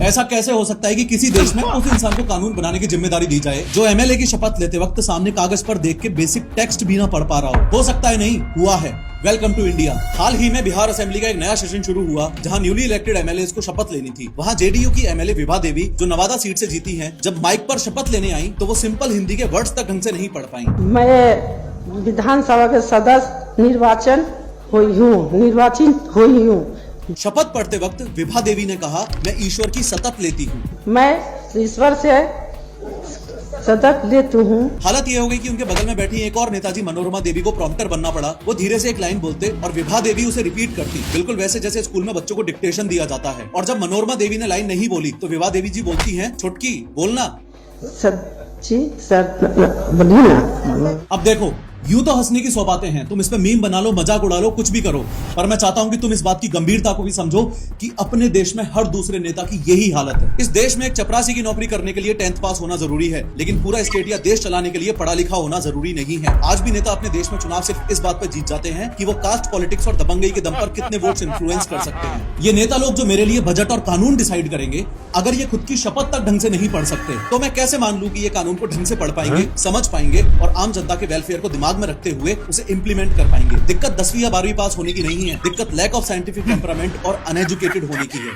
ऐसा कैसे हो सकता है कि किसी देश में उस इंसान को कानून बनाने की जिम्मेदारी दी जाए जो एमएलए की शपथ लेते वक्त सामने कागज पर देख के बेसिक टेक्स्ट भी ना पढ़ पा रहा हो सकता है नहीं हुआ है। Welcome to India. हाल ही में बिहार असेंबली का एक नया सेशन शुरू हुआ जहां न्यूली इलेक्टेड एमएलए को शपथ लेनी थी। वहां जेडीयू की एमएलए विभा देवी जो नवादा सीट से जीती हैं, जब माइक पर शपथ लेने आई तो वो सिंपल हिंदी के वर्ड्स तक ढंग से नहीं पढ़ पाई। मैं विधानसभा के सदस्य निर्वाचित हुई हूँ। शपथ पढ़ते वक्त विभा देवी ने कहा, मैं ईश्वर की शपथ लेती हूँ। मैं ईश्वर से शपथ लेती हूँ। हालत ये हो गई कि उनके बगल में बैठी एक और नेताजी मनोरमा देवी को प्रॉम्प्टर बनना पड़ा। वो धीरे से एक लाइन बोलते और विभा देवी उसे रिपीट करती, बिल्कुल वैसे जैसे स्कूल में बच्चों को डिक्टेशन दिया जाता है। और जब मनोरमा देवी ने लाइन नहीं बोली तो विभा देवी जी बोलती हैं, छुटकी बोलना। अब देखो, यूं तो हंसने की 100 बातें हैं, तुम इस पे मीम बना लो, मजाक उड़ा लो, कुछ भी करो, पर मैं चाहता हूं कि तुम इस बात की गंभीरता को भी समझो कि अपने देश में हर दूसरे नेता की यही हालत है। इस देश में एक चपरासी की नौकरी करने के लिए 10th पास होना जरूरी है, लेकिन पूरा स्टेट या देश चलाने के लिए पढ़ा लिखा होना जरूरी नहीं है। आज भी नेता अपने देश में चुनाव सिर्फ इस बात पर जीत जाते हैं कि वो कास्ट पॉलिटिक्स और दबंगई के दम पर कितने वोट्स इन्फ्लुएंस कर सकते हैं। ये नेता लोग जो मेरे लिए बजट और कानून डिसाइड करेंगे, अगर ये खुद की शपथ तक ढंग से नहीं पढ़ सकते तो मैं कैसे मान लूं कि ये कानून को ढंग से पढ़ पाएंगे, समझ पाएंगे और आम जनता के वेलफेयर को दिमाग में रखते हुए उसे इंप्लीमेंट कर पाएंगे। दिक्कत 10वीं या 12वीं पास होने की नहीं है, दिक्कत लैक ऑफ साइंटिफिक टेम्परामेंट और अनएजुकेटेड होने की है।